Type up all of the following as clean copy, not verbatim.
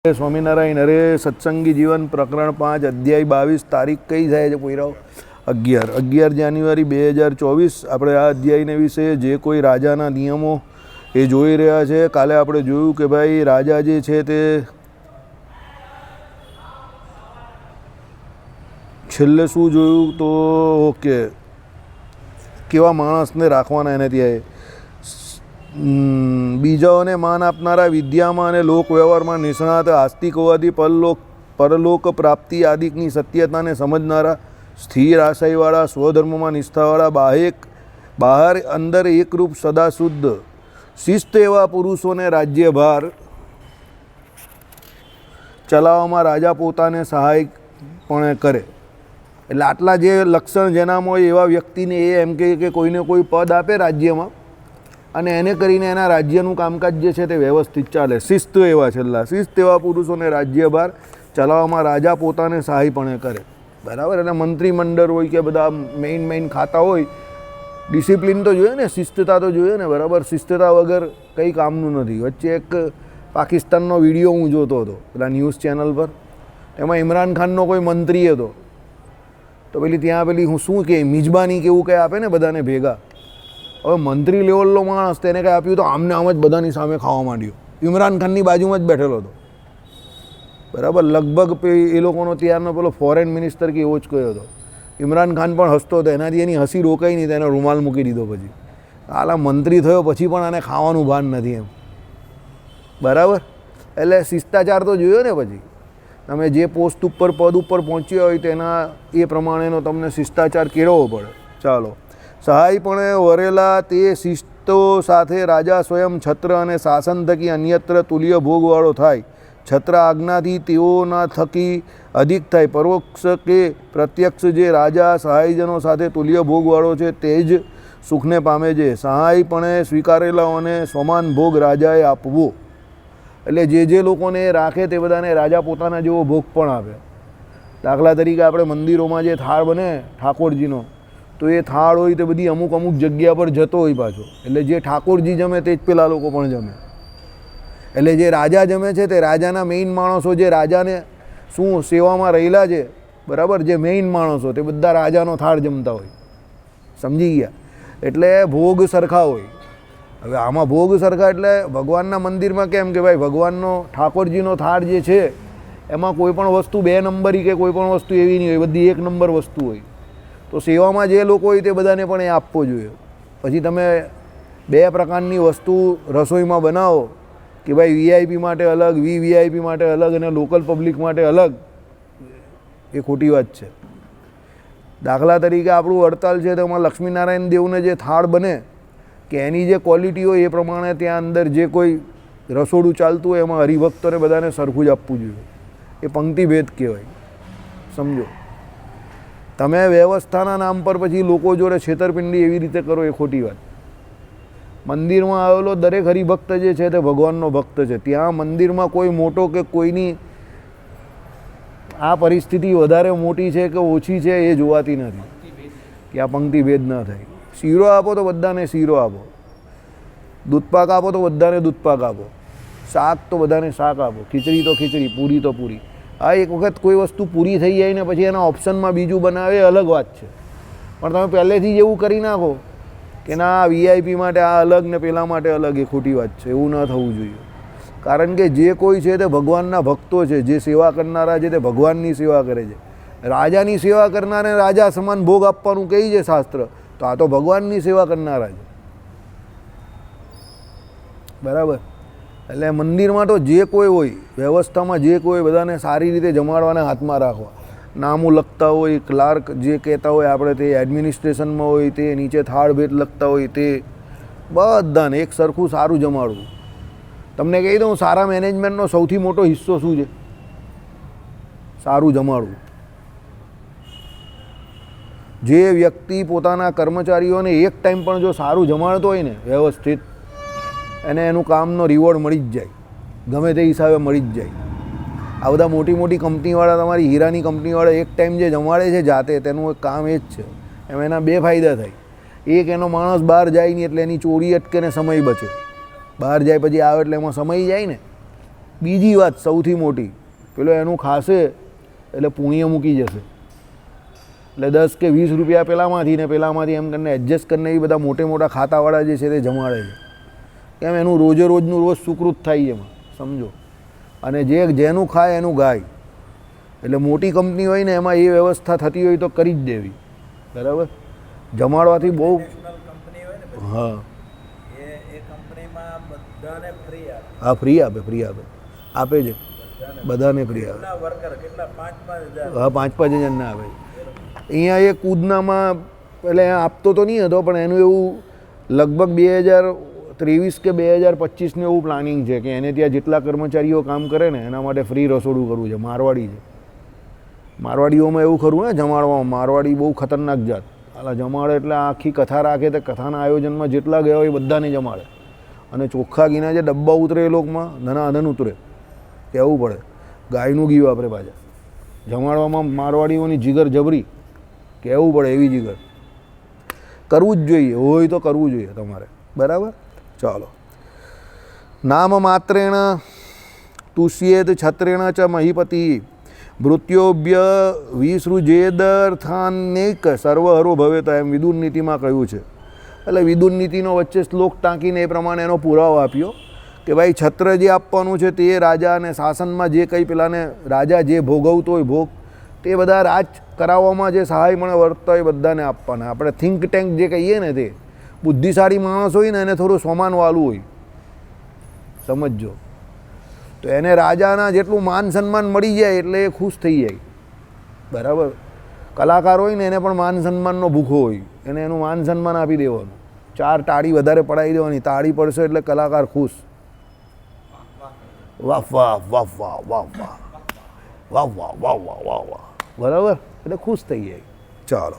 સ્વામિનારાયણ હરે સત્સંગી જીવન પ્રકરણ 5 અધ્યાય 22 તારીખ કઈ થાય છે પોઈરાઓ? 11 જાન્યુઆરી 2024. આપણે આ અધ્યાયને વિશે જે કોઈ રાજાના નિયમો એ જોઈ રહ્યા છે. કાલે આપણે જોયું કે ભાઈ રાજા જે છે તે છેલ્લે શું જોયું તો ઓકે કેવા માણસને રાખવાના એને ત્યાં બીજાઓને માન આપનારા, વિદ્યામાં અને લોક વ્યવહારમાં નિષ્ણાત, આસ્તિક હોવાથી પરલોક પ્રાપ્તિ આદિકની સત્યતાને સમજનારા, સ્થિર આશયવાળા, સ્વધર્મમાં નિષ્ઠાવાળા, બહાર અંદર એકરૂપ સદા શુદ્ધ, શિસ્ત એવા પુરુષોને રાજ્યભાર ચલાવવામાં રાજા પોતાને સહાય પણ કરે. એટલે આટલા જે લક્ષણ જેનામાં હોય એવા વ્યક્તિને એ એમ કે કોઈને કોઈ પદ આપે રાજ્યમાં અને એને કરીને એના રાજ્યનું કામકાજ જે છે તે વ્યવસ્થિત ચાલે. શિસ્ત એવા છેલ્લા શિસ્ત એવા પુરુષોને રાજ્યભાર ચલાવવામાં રાજા પોતાને સહાયપણે કરે. બરાબર. અને મંત્રીમંડળ હોય કે બધા મેઇન ખાતા હોય, ડિસિપ્લિન તો જોઈએ ને, શિસ્તતા તો જોઈએ ને. બરાબર. શિસ્તતા વગર કંઈ કામનું નથી. વચ્ચે એક પાકિસ્તાનનો વિડીયો હું જોતો હતો પેલા ન્યૂઝ ચેનલ પર. એમાં ઇમરાન ખાનનો કોઈ મંત્રી હતો તો પેલી હું શું કે મિજબાની કે એવું કંઈ આપે ને બધાને ભેગા. હવે મંત્રી લેવલનો માણસ તેને કંઈ આપ્યું તો આમને આમ જ બધાની સામે ખાવા માંડ્યો. ઇમરાન ખાનની બાજુમાં જ બેઠેલો હતો. બરાબર. લગભગ એ લોકોનો ત્યારનો પેલો ફોરેન મિનિસ્ટર કે એવો જ કયો હતો. ઇમરાન ખાન પણ હસતો હતો, એનાથી એની હસી રોકાઈ નહીં, તેને રૂમાલ મૂકી દીધો. પછી આલા મંત્રી થયો પછી પણ આને ખાવાનું ભાન નથી એમ. બરાબર. એટલે શિષ્ટાચાર તો જોયો ને. પછી તમે જે પોસ્ટ ઉપર પદ ઉપર પહોંચ્યા હોય તેના એ પ્રમાણેનો તમને શિષ્ટાચાર કેળવવો પડે. ચાલો. સહાય પણ વરેલા તે શિસ્તો સાથે રાજા સ્વયં છત્ર અને શાસન થકી અન્યત્ર તુલ્ય ભોગવાળો થાય. છત્ર આજ્ઞાથી તેઓના થકી અધિક થાય. પરોક્ષ કે પ્રત્યક્ષ જે રાજા સહાયજનો સાથે તુલ્ય ભોગવાળો છે તે જ સુખને પામે છે. સહાય પણ સ્વીકારેલાઓને સમાન ભોગ રાજાએ આપવો. એટલે જે લોકોને રાખે તે બધાને રાજા પોતાના જેવો ભોગ પણ આપે. દાખલા તરીકે આપણે મંદિરોમાં જે થાળ બને ઠાકોરજીનો, તો એ થાળ હોય તે બધી અમુક જગ્યા પર જતો હોય પાછો. એટલે જે ઠાકોરજી જમે તે જ પેલા લોકો પણ જમે. એટલે જે રાજા જમે છે તે રાજાના મેઇન માણસો, જે રાજાને શું સેવામાં રહેલા છે, બરાબર, જે મેઇન માણસો તે બધા રાજાનો થાળ જમતા હોય. સમજી ગયા? એટલે ભોગ સરખા હોય. હવે આમાં ભોગ સરખા એટલે ભગવાનના મંદિરમાં કેમ કે ભાઈ ભગવાનનો ઠાકોરજીનો થાળ જે છે એમાં કોઈ પણ વસ્તુ 2 નંબરી કે કોઈ પણ વસ્તુ એવી નહીં હોય, બધી 1 નંબર વસ્તુ હોય. તો સેવામાં જે લોકો હોય તે બધાને પણ એ આપવો જોઈએ. પછી તમે 2 પ્રકારની વસ્તુ રસોઈમાં બનાવો કે ભાઈ વીઆઈપી માટે અલગ, વીવીઆઈપી માટે અલગ અને લોકલ પબ્લિક માટે અલગ, એ ખોટી વાત છે. દાખલા તરીકે આપણું હડતાલ છે તો એમાં લક્ષ્મીનારાયણ દેવને જે થાળ બને કે એની જે ક્વોલિટી હોય એ પ્રમાણે ત્યાં અંદર જે કોઈ રસોડું ચાલતું હોય એમાં હરિભક્તોને બધાને સરખું જ આપવું જોઈએ. એ પંક્તિભેદ કહેવાય. સમજો? તમે વ્યવસ્થાના નામ પર પછી લોકો જોડે છેતરપિંડી એવી રીતે કરો એ ખોટી વાત. મંદિરમાં આવેલો દરેક હરિભક્ત જે છે તે ભગવાનનો ભક્ત છે. ત્યાં મંદિરમાં કોઈ મોટો કે કોઈની આ પરિસ્થિતિ વધારે મોટી છે કે ઓછી છે એ જોવાતી નથી કે આ પંક્તિભેદ ન થાય. શીરો આપો તો બધાને શીરો આપો, દૂધપાક આપો તો બધાને દૂધપાક આપો, શાક તો બધાને શાક આપો, ખીચડી તો ખીચડી, પૂરી તો પૂરી. આ એક વખત કોઈ વસ્તુ પૂરી થઈ જાય ને પછી એના ઓપ્શનમાં બીજું બનાવે એ અલગ વાત છે. પણ તમે પહેલેથી જ એવું કરી નાખો કે ના વીઆઈપી માટે આ અલગ ને પેલા માટે અલગ, એ ખોટી વાત છે. એવું ન થવું જોઈએ. કારણ કે જે કોઈ છે તે ભગવાનના ભક્તો છે, જે સેવા કરનારા છે તે ભગવાનની સેવા કરે છે. રાજાની સેવા કરનારને રાજા સમાન ભોગ આપવાનું કહે છે શાસ્ત્ર, તો આ તો ભગવાનની સેવા કરનારા છે. બરાબર. એટલે મંદિરમાં તો જે કોઈ હોય, વ્યવસ્થામાં જે કોઈ બધાને સારી રીતે જમાડવાના હાથમાં રાખવા. નામું લખતા હોય, ક્લાર્ક જે કહેતા હોય આપણે તે, એડમિનિસ્ટ્રેશનમાં હોય તે, નીચે થાળ ભેટ લખતા હોય તે, બધાને એક સરખું સારું જમાડવું. તમને કહી દઉં સારા મેનેજમેન્ટનો સૌથી મોટો હિસ્સો શું છે? સારું જમાડવું. જે વ્યક્તિ પોતાના કર્મચારીઓને એક ટાઈમ પણ જો સારું જમાડતો હોય ને વ્યવસ્થિત, એને એનું કામનો રિવોર્ડ મળી જ જાય, ગમે તે હિસાબે મળી જ જાય. આ બધા મોટી કંપનીવાળા, તમારી હીરાની કંપનીવાળા એક ટાઈમ જે જમાડે છે જાતે, તેનું એક કામ એ જ છે. એમાં એના 2 ફાયદા થાય. એક, એનો માણસ બહાર જાય નહીં એટલે એની ચોરી અટકે ને સમય બચે. બહાર જાય પછી આવે એટલે એમાં સમય જાય ને. બીજી વાત સૌથી મોટી, પેલો એનું ખાશે એટલે પુણ્ય મૂકી જશે, એટલે 10 કે 20 રૂપિયા પેલામાંથી ને પેલામાંથી એમ કરીને એડજસ્ટ કરીને એ બધા મોટા ખાતાવાળા જે છે તે જમાડે છે. કેમ? એનું રોજનું રોજ સુકૃત થાય એમાં, સમજો. અને જેનું ખાય એનું ગાય. એટલે મોટી કંપની હોય ને એમાં એ વ્યવસ્થા થતી હોય તો કરી જ દેવી, બરાબર. જમાડવાથી બહુ હા હા ફ્રી આપે આપે છે બધાને ફ્રી આપે. હા 5-5 હજારના આપે. અહીંયા એ કૂદનામાં એટલે આપતો તો નહીં હતો, પણ એનું એવું લગભગ 2023 કે 2025નું એવું પ્લાનિંગ છે કે એને ત્યાં જેટલા કર્મચારીઓ કામ કરે ને એના માટે ફ્રી રસોડું કરવું છે. મારવાડી છે, મારવાડીઓમાં એવું ખરું ને જમાડવામાં. મારવાડી બહુ ખતરનાક જાત. હાલા જમાડે એટલે આખી કથા રાખે તો કથાના આયોજનમાં જેટલા ગયા હોય એ બધાને જમાડે. અને ચોખ્ખા ઘીના જે ડબ્બા ઉતરે એ લોકોમાં નાના અનન ઉતરે, કહેવું પડે. ગાયનું ઘી વાપરે પાછા જમાડવામાં. મારવાડીઓની જીગર જબરી, કહેવું પડે એવી જીગર. કરવું જ જોઈએ, હોય તો કરવું જોઈએ તમારે, બરાબર. ચાલો. નામ માત્રેણ તુષ્યેત છત્રેણ ચ મહીપતિ મૃત્યોભ્ય વિસૃજેદર્થાનેક સર્વહરો ભવે. તો એમ વિદુર નીતિમાં કહ્યું છે. એટલે વિદુર નીતિનો વચ્ચે શ્લોક ટાંકીને એ પ્રમાણે એનો પુરાવો આપ્યો કે ભાઈ છત્ર જે આપવાનું છે તે રાજા અને શાસનમાં જે કંઈ પેલાને રાજા જે ભોગવતો હોય ભોગ, તે બધા રાજ કરાવવામાં જે સહાય મળે વર્તતા હોય બધાને આપવાના. આપણે થિંક ટેન્ક જે કહીએ ને તે બુદ્ધિશાળી માણસ હોય ને એને થોડું સોમાનવાળું હોય, સમજજો. તો એને રાજાના જેટલું માન સન્માન મળી જાય એટલે એ ખુશ થઈ જાય, બરાબર. કલાકાર હોય ને એને પણ માન સન્માનનો ભૂખો હોય, એને એનું માન સન્માન આપી દેવાનું. 4 તાળી વધારે પડાવી દેવાની, તાળી પડશે એટલે કલાકાર ખુશ. વાહ વાહ વાહ વાહ વાહ વાહ વાહ વાહ વાહ વાહ વાહ વાહ, બરાબર. એટલે ખુશ થઈ જાય. ચાલો.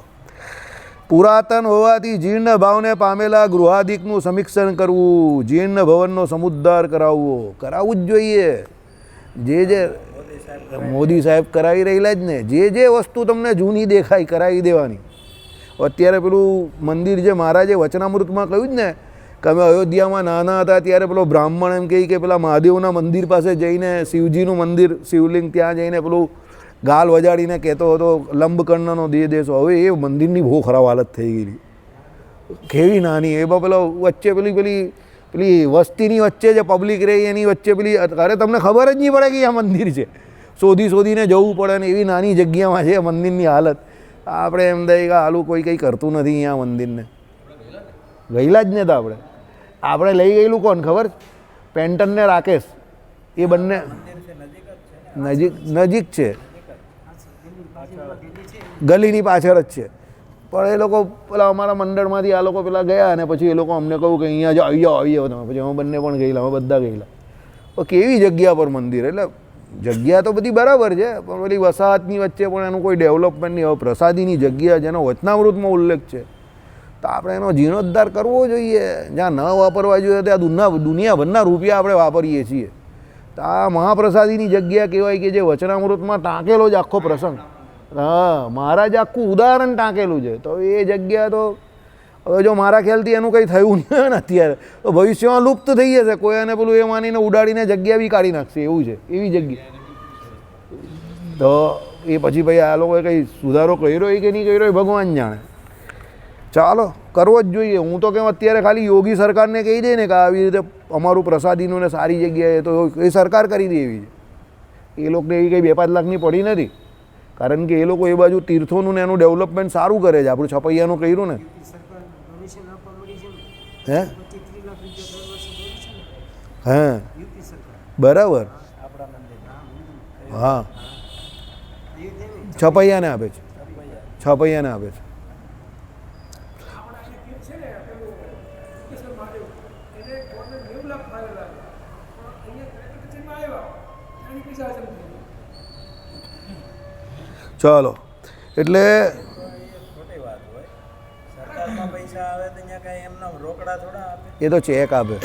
પુરાતન હોવાથી જીર્ણ ભાવને પામેલા ગૃહાદિકનું સમીક્ષણ કરવું, જીર્ણ ભવનનો સમુદ્ધાર કરાવવું જ જોઈએ. જે મોદી સાહેબ કરાવી રહેલા જ ને, જે વસ્તુ તમને જૂની દેખાય કરાવી દેવાની. અત્યારે પેલું મંદિર જે મહારાજે વચનામૃતમાં કહ્યું જ ને કે અમે અયોધ્યામાં નાના હતા ત્યારે પેલો બ્રાહ્મણ એમ કહે કે પેલા મહાદેવના મંદિર પાસે જઈને શિવજીનું મંદિર શિવલિંગ ત્યાં જઈને પેલું ગાલ વજાડીને કહેતો હતો લંબકર્ણનો દે દેશો. હવે એ મંદિરની બહુ ખરાબ હાલત થઈ ગઈ, કેવી નાની. એમાં પેલો વચ્ચે પેલી વસ્તીની વચ્ચે જે પબ્લિક રહી એની વચ્ચે પેલી, અરે તમને ખબર જ નહીં પડે કે આ મંદિર છે. શોધીને જવું પડે ને એવી નાની જગ્યામાં છે મંદિરની હાલત. આપણે એમ થાય કે હાલું કોઈ કંઈ કરતું નથી અહીંયા મંદિરને. ગયેલા જ ને તો આપણે લઈ ગયેલું કોણ ખબર? પેન્ટન ને રાકેશ, એ બંને નજીક છે, ગલીની પાછળ જ છે. પણ એ લોકો પેલા અમારા મંડળમાંથી આ લોકો પેલા ગયા અને પછી એ લોકો અમને કહ્યું કે અહીંયા આવીએ તમે. પછી અમે બંને પણ ગયેલા, અમે બધા ગયેલા. પણ કેવી જગ્યા પર મંદિર, એટલે જગ્યા તો બધી બરાબર છે પણ પેલી વસાહતની વચ્ચે પણ એનું કોઈ ડેવલપમેન્ટ નહીં. હવે પ્રસાદીની જગ્યા જેનો વચનામૃતમાં ઉલ્લેખ છે તો આપણે એનો જીર્ણોદ્ધાર કરવો જોઈએ. જ્યાં ન વાપરવા જોઈએ ત્યાં દુનિયાભરના રૂપિયા આપણે વાપરીએ છીએ. તો આ મહાપ્રસાદીની જગ્યા કહેવાય કે જે વચનામૃતમાં ટાંકેલો જ આખો પ્રસંગ. હા, મહારાજ આખું ઉદાહરણ ટાંકેલું છે. તો એ જગ્યા તો હવે જો મારા ખ્યાલથી એનું કંઈ થયું નહીં હોય ને અત્યારે તો ભવિષ્યમાં લુપ્ત થઈ જશે. કોઈ એને પેલું એ માનીને ઉડાડીને જગ્યા બી કાઢી નાખશે, એવું છે. એવી જગ્યા તો એ પછી ભાઈ આ લોકોએ કંઈ સુધારો કર્યો કે નહીં કર્યો એ ભગવાન જાણે. ચાલો, કરવો જ જોઈએ. હું તો કેમ અત્યારે ખાલી યોગી સરકારને કહી દે ને કે આવી રીતે અમારું પ્રસાદીનું ને સારી જગ્યાએ, તો એ સરકાર કરી દે એવી છે. એ લોકોને એવી કંઈ 2-5 લાખની પડી નથી, કારણ કે એ લોકો એ બાજુ તીર્થોનું ને એનું ડેવલપમેન્ટ સારું કરે છે. આપણું છપૈયાનું કર્યું ને, હે બરાબર. હા, છપૈયાને આપે છે, છપૈયાને આપે છે. ચાલો, એટલે એ તો ચેક આપે.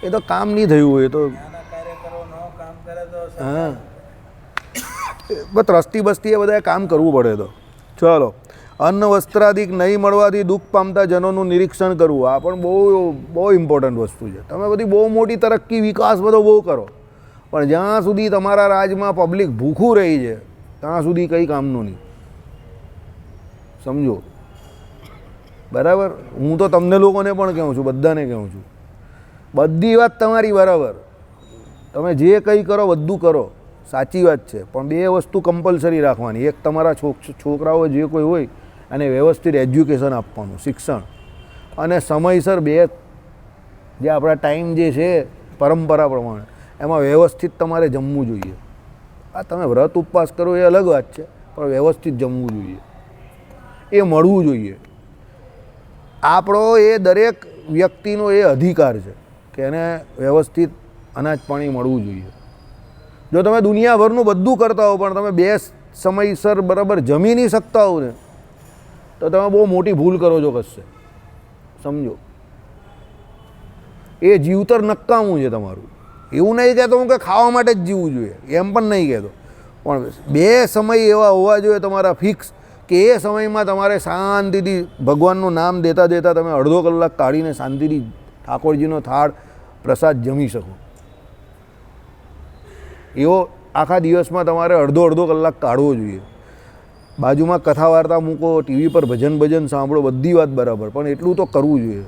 એ તો કામ નહીં થયું હોય તો હા બસ ત્રસ્તી બસ્તી એ બધાએ કામ કરવું પડે. તો ચલો, અન્ન વસ્ત્રાદિક નહીં મળવાથી દુઃખ પામતા જનોનું નિરીક્ષણ કરવું, આ પણ બહુ ઇમ્પોર્ટન્ટ વસ્તુ છે. તમે બધી બહુ મોટી તરક્કી વિકાસ બધો બહુ કરો, પણ જ્યાં સુધી તમારા રાજમાં પબ્લિક ભૂખું રહી છે ત્યાં સુધી કંઈ કામનું નહીં. સમજો, બરાબર? હું તો તમને લોકોને પણ કહું છું, બધાને કહું છું, બધી વાત તમારી બરાબર, તમે જે કંઈ કરો બધું કરો, સાચી વાત છે, પણ બે વસ્તુ કમ્પલસરી રાખવાની. એક, તમારા છોકરાઓ જે કોઈ હોય અને વ્યવસ્થિત એજ્યુકેશન આપવાનું, શિક્ષણ, અને સમયસર બે જે આપણા ટાઈમ જે છે પરંપરા પ્રમાણે એમાં વ્યવસ્થિત તમારે જમવું જોઈએ. આ તમે વ્રત ઉપવાસ કરો એ અલગ વાત છે, પણ વ્યવસ્થિત જમવું જોઈએ, એ મળવું જોઈએ. આપણો એ દરેક વ્યક્તિનો એ અધિકાર છે કે એને વ્યવસ્થિત અનાજ પાણી મળવું જોઈએ. જો તમે દુનિયાભરનું બધું કરતા હો પણ તમે બે સમયસર બરાબર જમી નહીં શકતા હો ને, તો તમે બહુ મોટી ભૂલ કરો છો કશે. સમજો, એ જીવતર નકામું છે તમારું. એવું નહીં કહેતો હું કે ખાવા માટે જ જીવવું જોઈએ, એમ પણ નહીં કહેતો, પણ બે સમય એવા હોવા જોઈએ તમારા ફિક્સ કે એ સમયમાં તમારે શાંતિથી ભગવાનનું નામ દેતા દેતા તમે અડધો કલાક કાઢીને શાંતિથી ઠાકોરજીનો થાળ પ્રસાદ જમી શકો. એવો આખા દિવસમાં તમારે અડધો કલાક કાઢવો જોઈએ. બાજુમાં કથા વાર્તા મૂકો, ટીવી પર ભજન સાંભળો, બધી વાત બરાબર, પણ એટલું તો કરવું જોઈએ.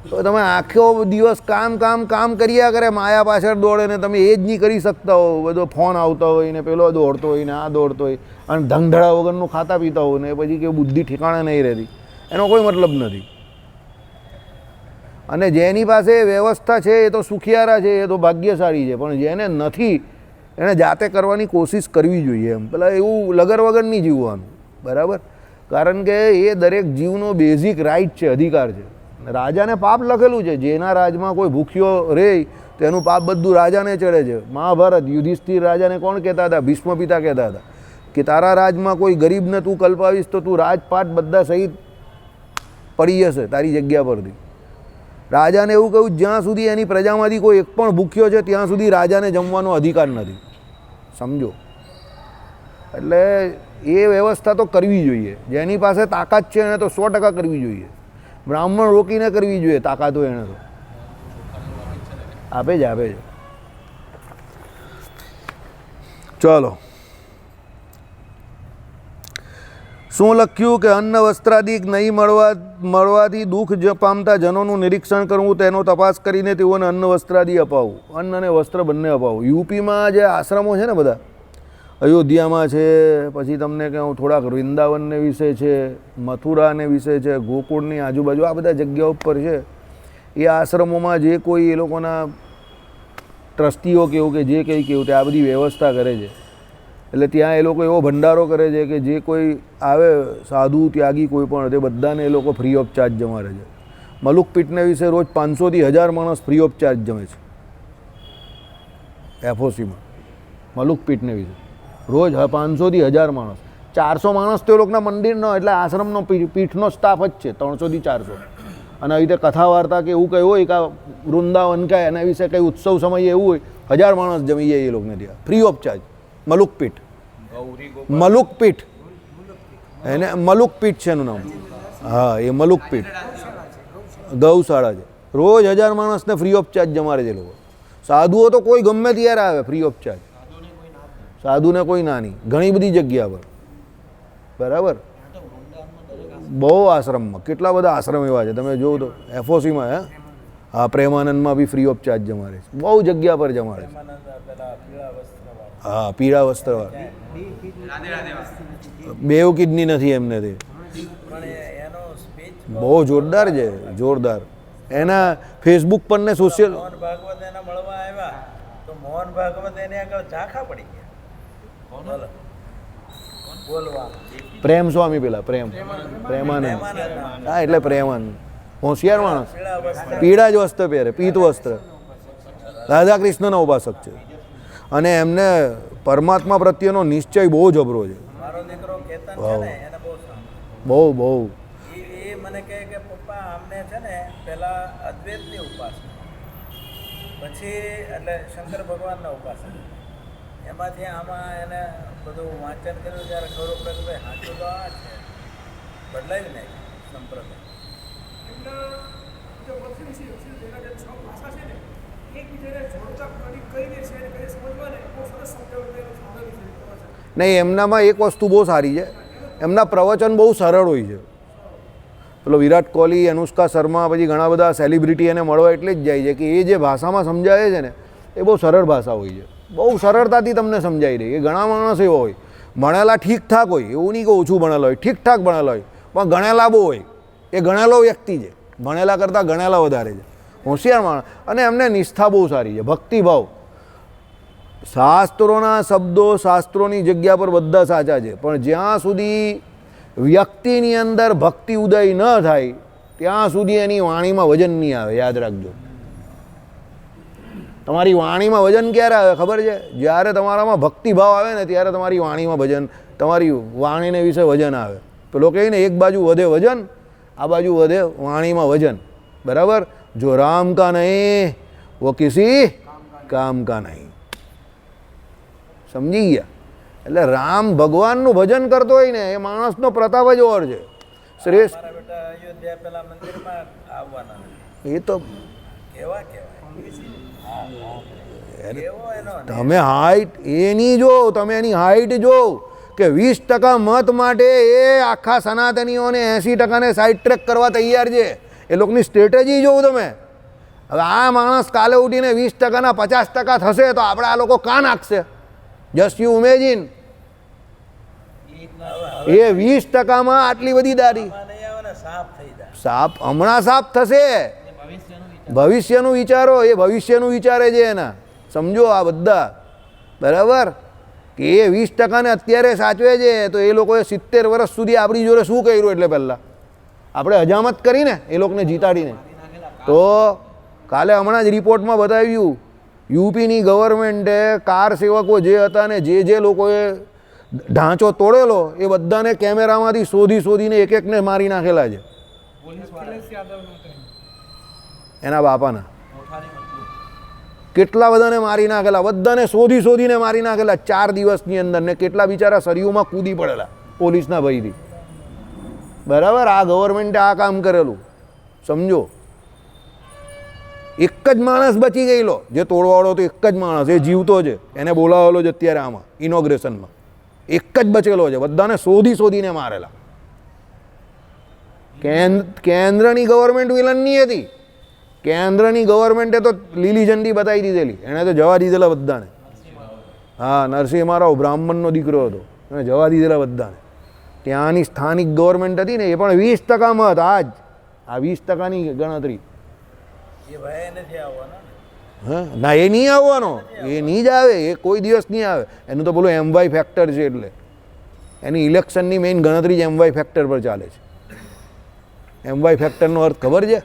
તો તમે આખો દિવસ કામ કર્યા કરે, માયા પાછળ દોડે ને તમે એ જ નહીં કરી શકતા હો, બધો ફોન આવતા હોય ને પેલો દોડતો હોય ને આ દોડતો હોય અને ધંધડા વગરનું ખાતા પીતા હોય ને પછી કે બુદ્ધિ ઠેકાણે નહીં રહેતી, એનો કોઈ મતલબ નથી. અને જેની પાસે વ્યવસ્થા છે એ તો સુખિયારા છે, એ તો ભાગ્યશાળી છે, પણ જેને નથી એણે જાતે કરવાની કોશિશ કરવી જોઈએ. એમ પેલા એવું લગર વગર નહીં જીવવાનું, બરાબર? કારણ કે એ દરેક જીવનો બેઝિક રાઇટ છે, અધિકાર છે. રાજાને પાપ લખેલું છે, જેના રાજમાં કોઈ ભૂખ્યો રહે તેનું પાપ બધું રાજાને ચડે છે. મહાભારત, યુધિષ્ઠિર રાજાને કોણ કહેતા હતા? ભીષ્મ પિતા કહેતા હતા કે તારા રાજમાં કોઈ ગરીબને તું કલ્પાવીશ તો તું રાજપાટ બધા સહિત પડી જશે તારી જગ્યા પરથી. રાજાને એવું કહ્યું, જ્યાં સુધી એની પ્રજામાંથી કોઈ એક પણ ભૂખ્યો છે ત્યાં સુધી રાજાને જમવાનો અધિકાર નથી. સમજો, એટલે એ વ્યવસ્થા તો કરવી જોઈએ. જેની પાસે તાકાત છે એને તો 100% કરવી જોઈએ. બ્રાહ્મણ રોકીને કરવી જોઈએ તાકાત હોય એને તો. આપે છે. ચલો, શું લખ્યું કે અન્ન વસ્ત્રાદિક નહીં મળવાથી દુઃખ પામતા જનોનું નિરીક્ષણ કરવું, તેનો તપાસ કરીને તેઓને અન્ન વસ્ત્રાદિ અપાવવું. અન્ન અને વસ્ત્ર બંને અપાવવું. યુપીમાં જે આશ્રમો છે ને બધા, અયોધ્યામાં છે, પછી તમને કહું થોડાક વૃંદાવનને વિશે છે, મથુરાને વિશે છે, ગોકુળની આજુબાજુ આ બધા જગ્યાઓ ઉપર છે. એ આશ્રમોમાં જે કોઈ એ લોકોના ટ્રસ્ટીઓ કેવું કે જે કંઈ કેવું તે આ બધી વ્યવસ્થા કરે છે. એટલે ત્યાં એ લોકો એવો ભંડારો કરે છે કે જે કોઈ આવે સાધુ ત્યાગી કોઈ પણ, તે બધાને એ લોકો ફ્રી ઓફ ચાર્જ જમાડે છે. મલુક પીઠને વિશે રોજ 500થી 1000 માણસ ફ્રી ઓફ ચાર્જ જમે છે એફઓસીમાં. મલુક પીઠને વિશે રોજ 500થી 1000 માણસ, 400 માણસ તો એ લોકોના મંદિરનો એટલે આશ્રમનો પીઠનો સ્ટાફ જ છે, 300થી 400. અને આવી રીતે કથા વાર્તા કે એવું કંઈ હોય કે વૃંદાવન કાંઈ એના વિશે કંઈ ઉત્સવ સમયે એવું હોય 1000 માણસ જમી જાય એ લોકોને ત્યાં ફ્રી ઓફ ચાર્જ. મલુક પીઠ, મલુક પીઠ, એને મલુક પીઠ છે એનું નામ. હા, એ મલુક પીઠ ગૌશાળા છે. રોજ 1000 માણસને ફ્રી ઓફ ચાર્જ જમાડે છે લોકો. સાધુઓ તો કોઈ ગમે ત્યારે આવે ફ્રી ઓફ ચાર્જ, સાધુને કોઈ નાની, ઘણી બધી જગ્યા પર, બરાબર? બહુ આશ્રમમાં કેટલા બધા આશ્રમ એવા છે તમે જોવો તો એફઓસીમાં. હા, પ્રેમાનંદમાં બી ફ્રી ઓફ ચાર્જ જમાડે છે, બહુ જગ્યા પર જમાડે છે. હા, પીળા વસ્ત્રવાળા, બેવ કિડની નથી એમને, તે બહુ જોરદાર છે, જોરદાર. એના ફેસબુક પર ને સોશિયલ મોહન ભાગવત એને આગળ ઝાંખા પડી ગયા. પ્રેમ સ્વામી પેલા પ્રેમાનંદ. હા, એટલે પ્રેમાનંદ હોશિયાર માણસ, પીળા જ વસ્ત્ર પહેરે, પીત વસ્ત્ર. રાધા કૃષ્ણના ઉપાસક છે અને એમને પરમાત્મા પ્રત્યેનો નિશ્ચય બહુ જબરો છે. મારો દીકરો કેતન છે ને, એને બહુ એ મને કહે કે પપ્પા અમને છે ને પહેલા અદ્વૈતની ઉપાસના, પછી એટલે શંકર ભગવાનના ઉપાસના, એમાંથી આમાં એને બધું વાંચન કર્યું ત્યારે ખબર પડે કે ભાઈ સાચું તો આ છે, બદલાવી નાખ્યું સંપ્રદાય. એમના જે પૃથ્વી છે એના જે 6 ભાષા છે ને એકબીજાને જોડતા કઈ દે છે અને કઈ સમજવા ને બહુ સરસ સમજાવી છે. નહીં, એમનામાં એક વસ્તુ બહુ સારી છે, એમના પ્રવચન બહુ સરળ હોય છે. પેલો વિરાટ કોહલી, અનુષ્કા શર્મા, પછી ઘણા બધા સેલિબ્રિટી એને મળવા એટલે જ જાય છે કે એ જે ભાષામાં સમજાવે છે ને એ બહુ સરળ ભાષા હોય છે, બહુ સરળતાથી તમને સમજાવી દે. એ ઘણા માણસ એવો હોય ભણેલા ઠીકઠાક હોય, એવું નહીં કે ઓછું ભણેલા હોય, ઠીકઠાક ભણેલા હોય, પણ ગણેલા બહુ હોય. એ ગણેલો વ્યક્તિ છે, ભણેલા કરતાં ગણેલા વધારે છે, હોશિયાર માણસ. અને એમને નિષ્ઠા બહુ સારી છે, ભક્તિભાવ. શાસ્ત્રોના શબ્દો શાસ્ત્રોની જગ્યા પર બધા સાચા છે, પણ જ્યાં સુધી વ્યક્તિની અંદર ભક્તિ ઉદય ન થાય ત્યાં સુધી એની વાણીમાં વજન નહીં આવે. યાદ રાખજો, તમારી વાણીમાં વજન ક્યારે આવે ખબર છે? જ્યારે તમારામાં ભક્તિભાવ આવે ને ત્યારે તમારી વાણીમાં વજન, તમારી વાણીને વિશે વજન આવે. પેલો કહે ને એક બાજુ વધે વજન, આ બાજુ વધે વાણીમાં વજન. બરાબર? જો રામ કા નહીં વો કિસી કામ કા નહીં. સમજી ગયા? એટલે રામ ભગવાનનું ભજન કરતો હોય ને એ માણસનો પ્રતાપ જ ઓર છે, શ્રેષ્ઠ. મારા બેટા અયોધ્યા પેલા મંદિરમાં આવવાના એ તો કેવા કેવો એનો તમે હાઈટ એની જો, તમે એની હાઈટ જો કે 20% મત માટે એ આખા સનાતનીઓને 80%ને સાઈડ ટ્રેક કરવા તૈયાર છે. એ લોકોની સ્ટ્રેટેજી જોવું તમે. હવે આ માણસ કાલે ઉઠીને 20%ના 50% થશે તો આપણે આ લોકો કાં નાખશે? જસ્ટ યુ ઇમેજિન, એ 20%માં આટલી બધી દાઢી. નહીં આવે ને સાફ થઈ જાય. સાપ હમણાં સાફ થશે. ભવિષ્યનું વિચારો, એ ભવિષ્યનું વિચારે છે એના. સમજો આ બધા. બરાબર? કે એ 20%ને અત્યારે સાચવે છે તો એ લોકોએ 70 વર્ષ સુધી આપણી જોડે શું કર્યું? એટલે પહેલાં આપણે હજામત કરીને એ લોકોને જીતાડીને. તો કાલે હમણાં જ રિપોર્ટમાં બતાવ્યું યુપીની ગવર્મેન્ટે કાર સેવકો જે હતા ને જે લોકોએ ઢાંચો તોડેલો એ બધાને કેમેરામાંથી શોધીને એક એકને મારી નાખેલા છે. એના બાપાના કેટલા બધાને મારી નાખેલા, બધાને શોધીને મારી નાખેલા 4 દિવસની અંદર. ને કેટલા બિચારા સરયુમાં કૂદી પડેલા પોલીસના ભયથી. બરાબર? આ ગવર્મેન્ટે આ કામ કરેલું. સમજો, એક જ માણસ બચી ગયેલો જે તોડવાવાળો હતો, એક જ માણસ, એ જીવતો છે, એને બોલાવેલો છે અત્યારે આમાં ઇનોગ્રેશનમાં. એક જ બચેલો છે, બધાને શોધીને મારેલા. કેન્દ્રની ગવર્મેન્ટ વિલન નહીં હતી. કેન્દ્રની ગવર્મેન્ટે તો લીલી ઝંડી બતાવી દીધેલી, એણે તો જવા દીધેલા બધાને. હા, નરસિંહ રાવ બ્રાહ્મણનો દીકરો હતો, એને જવા દીધેલા બધાને. ત્યાંની સ્થાનિક ગવર્મેન્ટ હતી ને એ પણ 20% મત. આ 20%ની ગણતરી. એ ભાઈ નથી આવવાના ને. હા ના, એ નહીં આવવાનો, એ નહીં જ આવે, એ કોઈ દિવસ નહીં આવે. એનું તો પેલું MY ફેક્ટર છે, એટલે એની ઇલેક્શનની મેઇન ગણતરી જ MY ફેક્ટર પર ચાલે છે. MY ફેક્ટરનો અર્થ ખબર છે?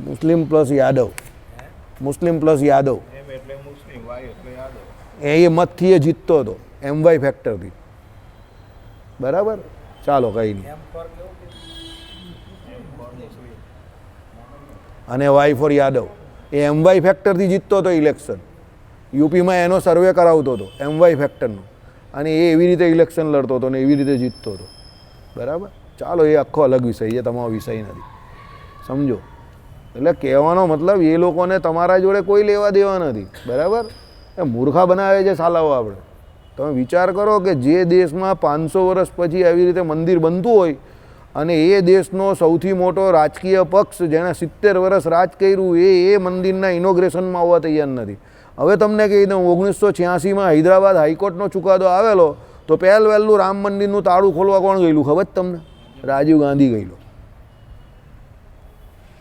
મુસ્લિમ પ્લસ યાદવ. મુસ્લિમ પ્લસ યાદવ. એ મતથી એ જીતતો હતો MY ફેક્ટરથી. બરાબર? ચાલો કંઈ નહીં. એમ પર કેવું અને વાય ફોર યાદવ એ MY ફેક્ટરથી જીતતો હતો ઇલેક્શન. યુપીમાં એનો સર્વે કરાવતો હતો MY ફેક્ટરનો, અને એ એવી રીતે ઇલેક્શન લડતો હતો ને એવી રીતે જીતતો હતો. બરાબર? ચાલો, એ આખો અલગ વિષય છે, તમારો વિષય નથી. સમજો? એટલે કહેવાનો મતલબ એ લોકોને તમારા જોડે કોઈ લેવા દેવા નથી. બરાબર? એ મૂર્ખા બનાવે છે સાલાઓ આપણે. તમે વિચાર કરો કે જે દેશમાં 500 વર્ષ પછી આવી રીતે મંદિર બનતું હોય અને એ દેશનો સૌથી મોટો રાજકીય પક્ષ જેણે 70 વર્ષ રાજ કર્યું એ મંદિરના ઇનોગ્રેશનમાં આવવા તૈયાર નથી. હવે તમને કહી દઉં, 1986માં હૈદરાબાદ હાઈકોર્ટનો ચુકાદો આવેલો તો પહેલું રામ મંદિરનું તાળું ખોલવા કોણ ગયેલું ખબર જ તમને? રાજીવ ગાંધી ગયેલો.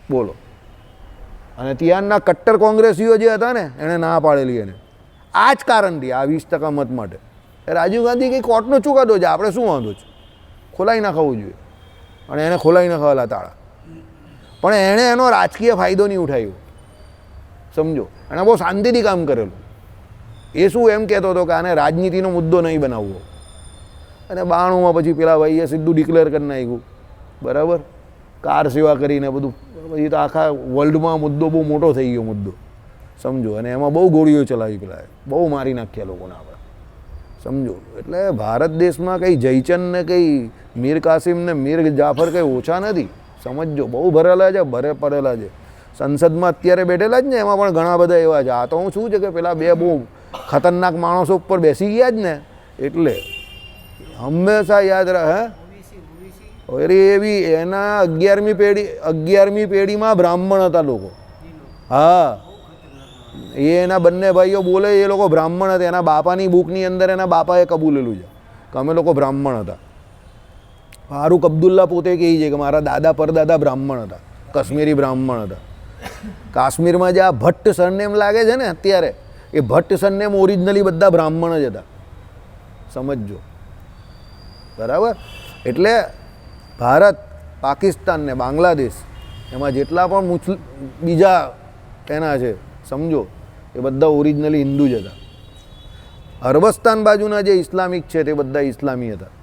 બોલો. અને ત્યારના કટ્ટર કોંગ્રેસીઓ જે હતા ને એણે ના પાડેલી એને. આ જ કારણથી, આ 20% મત માટે. રાજીવ ગાંધી કંઈ કોર્ટનો ચુકાદો છે, આપણે શું વાંધો છે? ખોલાઈ નાખવું જોઈએ. અને એને ખોલાઈ નાખવાલા તાળા. પણ એણે એનો રાજકીય ફાયદો નહીં ઉઠાવ્યો. સમજો? એણે બહુ શાંતિથી કામ કરેલું. એ શું એમ કહેતો હતો કે આને રાજનીતિનો મુદ્દો નહીં બનાવવો. અને 92માં પછી પેલા ભાઈએ સીધું ડિક્લેર કરી નાખ્યું. બરાબર? કાર સેવા કરીને બધું. પછી તો આખા વર્લ્ડમાં મુદ્દો બહુ મોટો થઈ ગયો મુદ્દો. સમજો. અને એમાં બહુ ગોળીઓ ચલાવી પેલા, બહુ મારી નાખ્યા લોકોને આપણે, સમજો. એટલે ભારત દેશમાં કંઈ જયચંદ ને કંઈ મીર કાસિમ ને મીર જાફર કંઈ ઓછા નથી, સમજો. બહુ ભરેલા છે, પડેલા છે. સંસદમાં અત્યારે બેઠેલા જ ને, એમાં પણ ઘણા બધા એવા છે. આ તો હું શું છે કે પેલા બે બહુ ખતરનાક માણસો ઉપર બેસી ગયા જ ને, એટલે હંમેશા યાદ રહે. અરે એવી એના 11મી પેઢીમાં બ્રાહ્મણ હતા લોકો. હા, એના બંને ભાઈઓ બોલે એ લોકો બ્રાહ્મણ હતા. એના બાપાની બુકની અંદર એના બાપાએ કબૂલેલું છે કે અમે લોકો બ્રાહ્મણ હતા. ફારૂક અબ્દુલ્લા પોતે કહે છે કે મારા દાદા પરદાદા બ્રાહ્મણ હતા, કાશ્મીરી બ્રાહ્મણ હતા. કાશ્મીરમાં જે આ ભટ્ટ સરનેમ લાગે છે ને અત્યારે, એ ભટ્ટ સરનેમ ઓરિજિનલી બધા બ્રાહ્મણ જ હતા, સમજજો. બરાબર. એટલે ભારત, પાકિસ્તાન ને બાંગ્લાદેશ, એમાં જેટલા પણ બીજા એના છે, સમજો, એ બધા ઓરિજિનલી હિન્દુ જ હતા. અરબસ્તાન બાજુના જે ઇસ્લામિક છે તે બધા ઇસ્લામી હતા.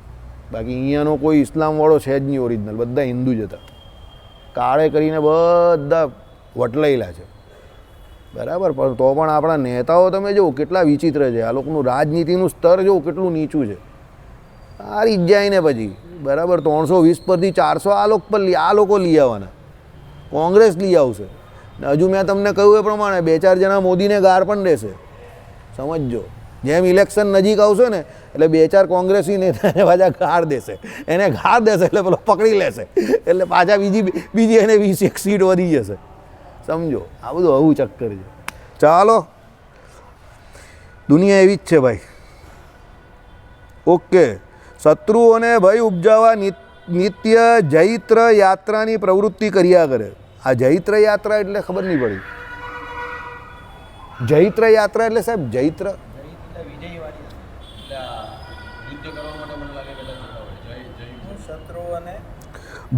બાકી અહીંયાનો કોઈ ઇસ્લામવાળો છે જ નહીં ઓરિજિનલ, બધા હિન્દુ જ હતા. કાળે કરીને બધા વટલાયેલા છે, બરાબર. પણ તો પણ આપણા નેતાઓ તમે જુઓ કેટલા વિચિત્ર છે. આ લોકોનું રાજનીતિનું સ્તર જુઓ કેટલું નીચું છે. સારી જ જાય ને પછી, બરાબર. 320 પરથી 400 આ લોકો લઈ આવવાના, કોંગ્રેસ લઈ આવશે. ને હજુ મેં તમને કહ્યું એ પ્રમાણે 2-4 જણા મોદીને ગાર પણ દેશે, સમજજો. જેમ ઇલેક્શન નજીક આવશે ને એટલે 2-4 કોંગ્રેસી નેતાને પાછા ગાર દેશે. એને ગાર દેશે એટલે પેલો પકડી લેશે, એટલે પાછા બીજી એને 20 સીટ વધી જશે, સમજો. આ બધું આવું ચક્કર છે. ચાલો, દુનિયા એવી જ છે ભાઈ. ઓકે. શત્રુઓને ભય ઉપજાવવા નિત્ય જૈત્ર યાત્રાની પ્રવૃત્તિ કર્યા કરે. આ જૈત્ર યાત્રા એટલે ખબર નહીં પડી. જૈત્ર યાત્રા એટલે સાહેબ જૈત્ર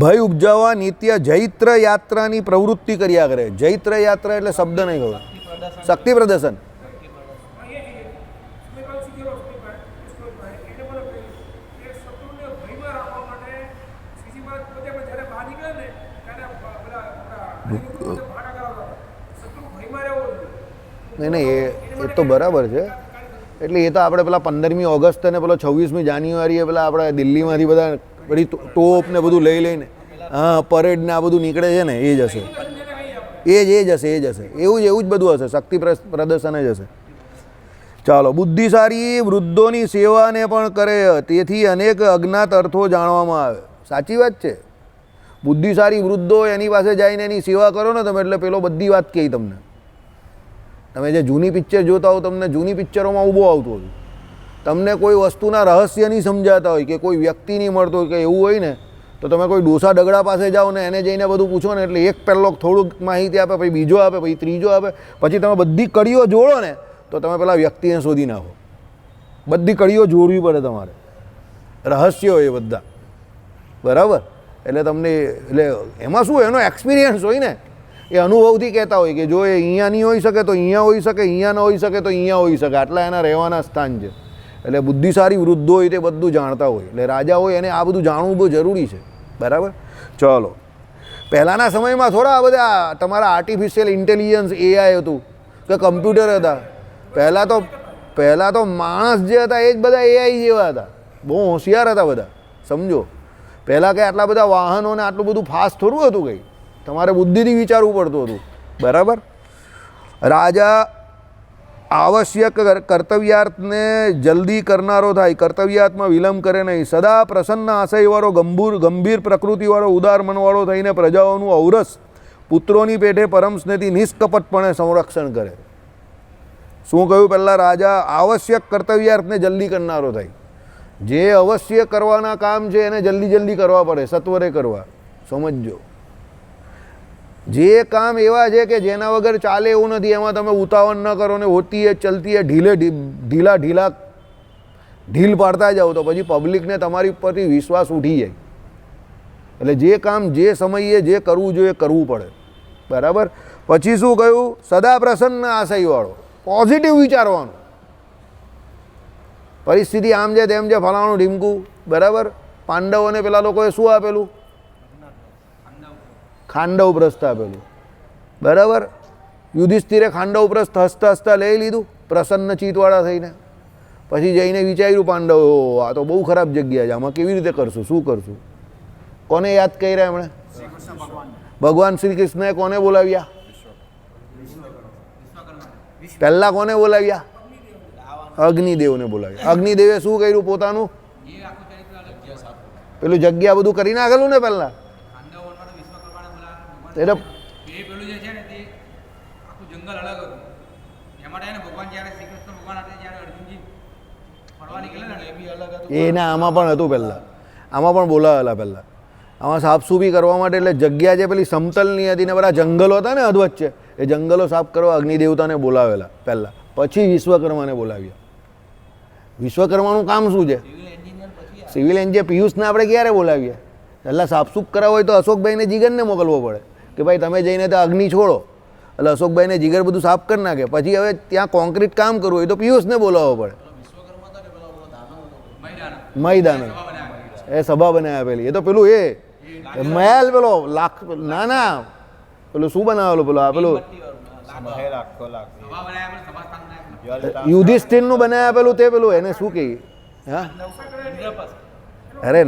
ભય ઉપજાવવા નિત્ય જૈત્ર યાત્રાની પ્રવૃત્તિ કર્યા કરે. જૈત્ર યાત્રા એટલે શબ્દ નહીં ખબર. શક્તિ પ્રદર્શન. નહીં એ તો બરાબર છે. એટલે એ તો આપણે પેલા 15મી ઓગસ્ટ અને પેલો 26મી જાન્યુઆરીએ પેલા આપણે દિલ્હીમાંથી બધા બધી ટોપ ને બધું લઈ લઈને, હા, પરેડ ને આ બધું નીકળે છે ને, એ જ હશે. એ જ હશે. એવું જ બધું હશે. શક્તિ પ્રદર્શન જ હશે. ચાલો. બુદ્ધિશાળી વૃદ્ધોની સેવાને પણ કરે, તેથી અનેક અજ્ઞાત અર્થો જાણવામાં આવે. સાચી વાત છે. બુદ્ધિશાળી વૃદ્ધો એની પાસે જઈને એની સેવા કરો ને તમે, એટલે પેલો બધી વાત કહી તમને. તમે જે જૂની પિક્ચર જોતા હો, તમને જૂની પિક્ચરોમાં ઊભો આવતું હતું. તમને કોઈ વસ્તુના રહસ્ય નહીં સમજાતા હોય કે કોઈ વ્યક્તિ નહીં મળતો હોય કે એવું હોય ને, તો તમે કોઈ ડોસા ડગડા પાસે જાઓ ને એને જઈને બધું પૂછો ને, એટલે એક પહેલો થોડુંક માહિતી આપે, પછી બીજો આપે, પછી ત્રીજો આપે, પછી તમે બધી કડીઓ જોડો ને તો તમે પેલા વ્યક્તિને શોધી નાખો. બધી કડીઓ જોડવી પડે તમારે, રહસ્ય હોય એ બધા, બરાબર. એટલે તમને એટલે એમાં શું એનો એક્સપિરિયન્સ હોય ને, એ અનુભવથી કહેતા હોય કે જો એ અહીંયા નહીં હોઈ શકે તો અહીંયા હોઈ શકે, અહીંયા ન હોઈ શકે તો અહીંયા હોઈ શકે. આટલા એના રહેવાના સ્થાન છે. એટલે બુદ્ધિશાળી વૃદ્ધો હોય તે બધું જાણતા હોય. એટલે રાજા હોય એને આ બધું જાણવું બહુ જરૂરી છે, બરાબર. ચલો. પહેલાંના સમયમાં થોડા આ બધા તમારા આર્ટિફિશિયલ ઇન્ટેલિજન્સ એઆઈ હતું કે કમ્પ્યુટર હતા. પહેલાં તો માણસ જે હતા એ જ બધા એઆઈ જેવા હતા. બહુ હોશિયાર હતા બધા, સમજો. પહેલાં કંઈ આટલા બધા વાહનો ને આટલું બધું ફાસ્ટ થોડું હતું કંઈ. તમારે બુદ્ધિથી વિચારવું પડતું હતું, બરાબર. રાજા આવશ્યક કર્તવ્યાર્થને જલ્દી કરનારો થાય, કર્તવ્યાર્થમાં વિલંબ કરે નહીં. સદા પ્રસન્ન આશયવાળો, ગંભીર પ્રકૃતિવાળો, ઉદાર મનવાળો થઈને પ્રજાઓનું ઔરસ પુત્રોની પેઠે પરમ સ્નેહથી નિષ્કપટપણે સંરક્ષણ કરે. શું કહ્યું પહેલાં? રાજા આવશ્યક કર્તવ્યાર્થને જલ્દી કરનારો થાય. જે અવશ્ય કરવાના કામ છે એને જલ્દી કરવા પડે, સત્વરે કરવા, સમજજો. જે કામ એવા છે કે જેના વગર ચાલે એવું નથી, એમાં તમે ઉતાવળ ન કરો ને હોતી એ ચલતી એ ઢીલ પાડતા જાઓ તો પછી પબ્લિકને તમારી ઉપરથી વિશ્વાસ ઉઠી જાય. એટલે જે કામ જે સમયે જે કરવું જોઈએ કરવું પડે, બરાબર. પછી શું કહ્યું? સદા પ્રસન્ન આશયવાળો, પોઝિટિવ વિચારવાનું. પરિસ્થિતિ આમ છે તેમ છે, ફલાણું ઢીમકું, બરાબર. પાંડવોને પેલા લોકોએ શું આપેલું? ખાંડવ પ્રસ્થ આપેલું, બરાબર. યુધિષ્ઠિરે ખાંડવ ઉપર હસતા હસતા લઈ લીધું પ્રસન્ન ચિત્તવાળા થઈને. પછી જઈને વિચાર્યું પાંડવો, આ તો બહુ ખરાબ જગ્યા છે, આમાં કેવી રીતે કરશું, શું કરશું? કોને યાદ કર્યા એમણે? ભગવાન શ્રી કૃષ્ણએ કોને બોલાવ્યા? પહેલા કોને બોલાવ્યા? અગ્નિદેવને બોલાવ્યા. અગ્નિદેવે શું કર્યું? પોતાનું પેલું જગ્યા બધું કરી નાખેલું ને પહેલા. એટલે એને આમાં પણ હતું પહેલાં, આમાં પણ બોલાવેલા પહેલાં. આમાં સાફસૂફી કરવા માટે એટલે જગ્યા જે પેલી સમતલની હતી ને બધા જંગલો હતા ને અધવચ્ચે, એ જંગલો સાફ કરવા અગ્નિદેવતાને બોલાવેલા પહેલાં. પછી વિશ્વકર્માને બોલાવ્યા. વિશ્વકર્માનું કામ શું છે? Civil engineer. પિયુષને આપણે ક્યારે બોલાવીએ? પહેલાં સાફસૂફ કરાવવો હોય તો અશોકભાઈને જીગરને મોકલવો પડે કે ભાઈ તમે જઈને તો અગ્નિ છોડો. એટલે અશોકભાઈને જીગર બધું સાફ કરી નાખે. પછી હવે ત્યાં કોન્ક્રીટ કામ કરવું હોય તો પિયુષને બોલાવવો પડે. મૈદાન એ સભા બનાવ્યા પેલી, એ તો પેલું એ મહેલ પેલો લાખ ના ના પેલું શું બનાવેલું પેલું આ પેલું યુધિષ્ઠિરનું બનાવ્યા પેલું તે પેલું એને શું કહીએ? હા અરે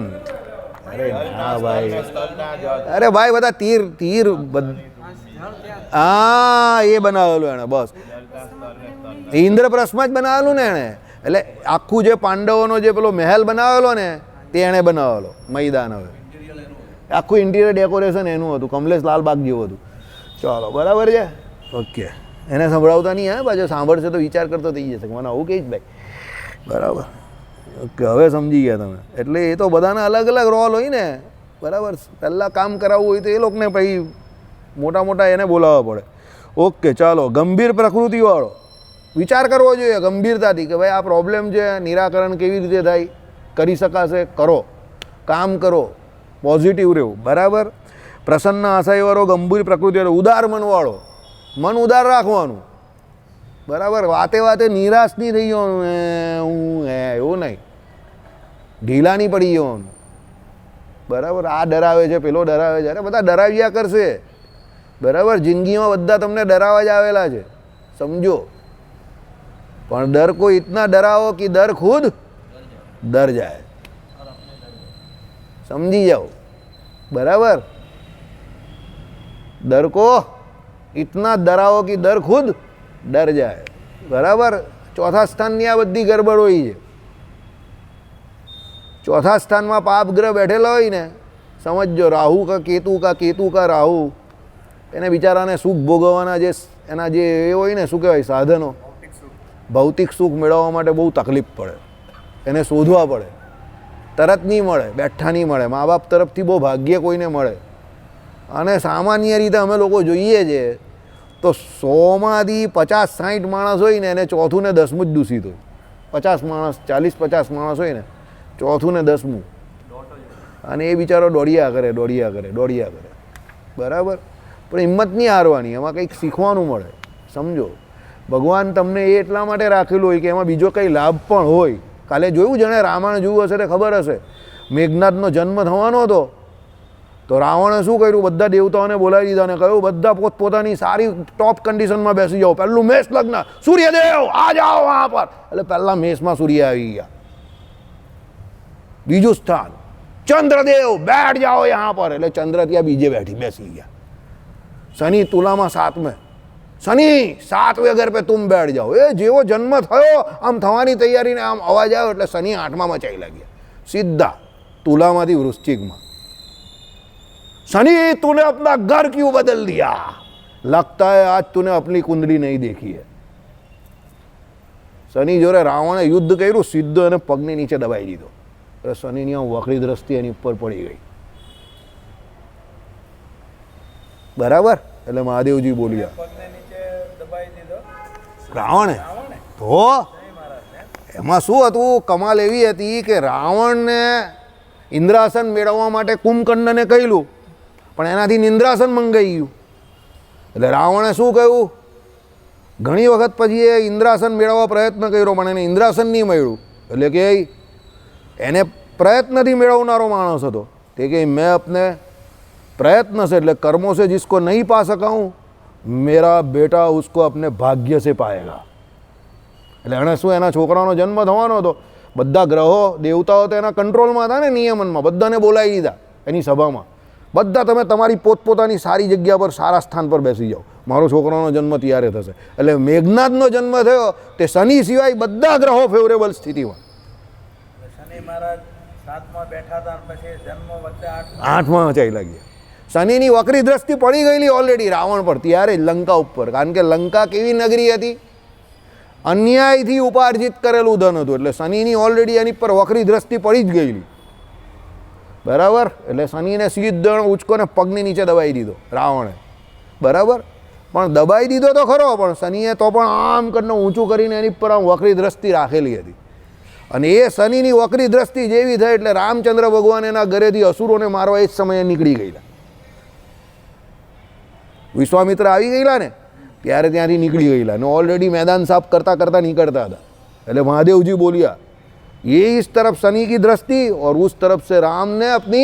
હા ભાઈ, અરે ભાઈ બધા તીર તીર હા એ બનાવેલું એણે. બસ ઇન્દ્રપ્રસ્થમાં જ બનાવેલું ને એણે. એટલે આખું જે પાંડવોનો જે પેલો મહેલ બનાવેલો ને તે એણે બનાવેલો મૈદાન. હવે આખું ઇન્ટિરિયર ડેકોરેશન એનું હતું, કમલેશ લાલબાગ જેવું હતું. ચાલો બરાબર છે, ઓકે. એને સંભળાવતા નહીં હા, પાછો સાંભળશે તો વિચાર કરતો થઈ જશે મને આવું કહીશ ભાઈ. બરાબર, ઓકે હવે સમજી ગયા તમે. એટલે એ તો બધાના અલગ અલગ રોલ હોય ને, બરાબર. પહેલાં કામ કરાવવું હોય તો એ લોકોને પછી મોટા મોટા એને બોલાવવા પડે. ઓકે ચાલો, ગંભીર પ્રકૃતિવાળો વિચાર કરવો જોઈએ ગંભીરતાથી કે ભાઈ આ પ્રોબ્લેમ છે, નિરાકરણ કેવી રીતે થાય, કરી શકાશે, કરો, કામ કરો, પોઝિટિવ રહેવું. બરાબર. પ્રસન્ન આશયવાળો, ગંભીર પ્રકૃતિવાળો, ઉદાર મનવાળો, મન ઉદાર રાખવાનું. બરાબર. વાતે વાતે નિરાશ નહીં થઈ જવાનું, હું એવું નહીં, ઢીલા નહીં પડી જવાનું. બરાબર. આ ડરાવે છે, પેલો ડરાવે છે, અરે બધા ડરાવ્યા કરશે. બરાબર. જિંદગીમાં બધા તમને ડરાવવા જ આવેલા છે, સમજો. પણ ડર કો ઇતના ડરાવો કે ડર ખુદ ડર જાય. સમજી જાઓ. બરાબર. ડર કો ઇતના ડરાવો કે ડર ખુદ ડર જાય. બરાબર. ચોથા સ્થાનની આ બધી ગડબડ હોય છે. ચોથા સ્થાનમાં પાપ ગ્રહ બેઠેલા હોય ને, સમજો રાહુ કા કેતુ કા રાહુ, એને બિચારાને સુખ ભોગવવાના જે એના જે એ હોય ને, શું કહેવાય, સાધનો, ભૌતિક સુખ મેળવવા માટે બહુ તકલીફ પડે, એને શોધવા પડે, તરત નહીં મળે, બેઠા નહીં મળે. મા બાપ તરફથી બહુ ભાગ્ય કોઈને મળે. અને સામાન્ય રીતે અમે લોકો જોઈએ છે તો 100માંથી 50-60 માણસ હોય ને એને ચોથું ને 10મું જ દૂષિત હોય. 50 માણસ, 40-50 માણસ હોય ને, ચોથું ને 10મું, અને એ બિચારો દોડ્યા કરે. બરાબર. પણ હિંમત નહીં હારવાની, એમાં કંઈક શીખવાનું મળે, સમજો. ભગવાન તમને એ એટલા માટે રાખેલું હોય કે એમાં બીજો કંઈ લાભ પણ હોય. કાલે જોયું, જેણે રામાયણ જોયું હશે તે ખબર હશે, મેઘનાથનો જન્મ થવાનો હતો તો રાવણે શું કર્યું, બધા દેવતાઓને બોલાવી દીધા અને કહ્યું બધા પોતપોતાની સારી ટોપ કન્ડિશનમાં બેસી જાઓ. પહેલું મેષ લગ્ન, સૂર્યદેવ આ જાઓ વહાં પર. એટલે પહેલાં મેષમાં સૂર્ય આવી ગયા. બીજું સ્થાન ચંદ્રદેવ, બેઠ જાઓ યહાં પર. એટલે ચંદ્ર ત્યાં બીજે બેસી ગયા. શનિ તુલામાં 7મેં, શનિ 7વેं ઘર पे तुम बैठ जाओ. એ જેવો જન્મ થયો આમ થવાની તૈયારીને આમ અવાજ આવ્યો એટલે શનિ 8માં મચાઈ લાગ્યા, સીધા તુલામાંથી વૃશ્ચિકમાં. शनि तूने अपना घर क्यों बदल दिया, लगता है आज तूने अपनी कुंडली नहीं देखी है. શનિ જોડે રાવણે યુદ્ધ કર્યું, સીધો એને પગની નીચે દબાઈ દીધો. એટલે શનિની આમ વકરી દ્રષ્ટિ એની ઉપર પડી ગઈ. બરાબર. એટલે મહાદેવજી બોલ્યા, પગને નીચે દબાઈ દીધો રાવણે. તો એમાં શું હતું, કમાલ એવી હતી કે રાવણને ઇન્દ્રાસન મેળવવા માટે કુંભકર્ણને કહ્યું, પણ એનાથી નિંદ્રાસન મંગાઈ ગયું. એટલે રાવણે શું કહ્યું, ઘણી વખત પછી એ ઇન્દ્રાસન મેળવવા પ્રયત્ન કર્યો પણ એને ઇન્દ્રાસન નહીં મળ્યું. એટલે કે એને પ્રયત્નથી મેળવનારો માણસ હતો. તે કે મેં अपने प्रयत्न से, એટલે કર્મો से जिसको नहीं पा सका हूँ मेरा बेटा उसको अपने भाग्य से पाएगा. એટલે એણે શું એના છોકરાનો જન્મ થવાનો હતો, બધા ગ્રહો દેવતાઓ તો એના કંટ્રોલમાં હતા ને, નિયમનમાં બધાને બોલાવી દીધા એની સભામાં, બધા તમે તમારી પોતપોતાની સારી જગ્યા પર સારા સ્થાન પર બેસી જાઓ, મારો છોકરાનો જન્મ ત્યારે થશે. એટલે મેઘનાથનો જન્મ થયો તે શનિ સિવાય બધા ગ્રહો ફેવરેબલ સ્થિતિમાં. શનિ મહારાજ 7માં બેઠા હતા અને પછી જન્મ વખતે 8માં ચાલ્યા ગયા. શનિની વક્રી દ્રષ્ટિ પડી ગયેલી ઓલરેડી રાવણ પર ત્યારે જ લંકા ઉપર, કારણ કે લંકા કેવી નગરી હતી, અન્યાયથી ઉપાર્જિત કરેલું ધન હતું, એટલે શનિની ઓલરેડી એની પર વક્રી દ્રષ્ટિ પડી જ ગયેલી. બરાબર, એટલે શનિને સીધો ઉચકોને પગની નીચે દબાઈ દીધો રાવણે. બરાબર, પણ દબાઈ દીધો તો ખરો, પણ શનિએ તો પણ આમ કરીને ઊંચું કરીને એની પર આમ વક્રી દ્રષ્ટિ રાખેલી હતી. અને એ શનિની વક્રી દ્રષ્ટિ જેવી થઈ એટલે રામચંદ્ર ભગવાન એના ઘરેથી અસુરોને મારવા એ જ સમયે નીકળી ગયેલા. વિશ્વામિત્ર આવી ગયેલા ને ત્યારે ત્યાંથી નીકળી ગયેલા ને ઓલરેડી મેદાન સાફ કરતાં કરતાં નીકળતા હતા. એટલે મહાદેવજી બોલ્યા, ये इस तरफ शनि की दृष्टि और उस तरफ से राम ने अपनी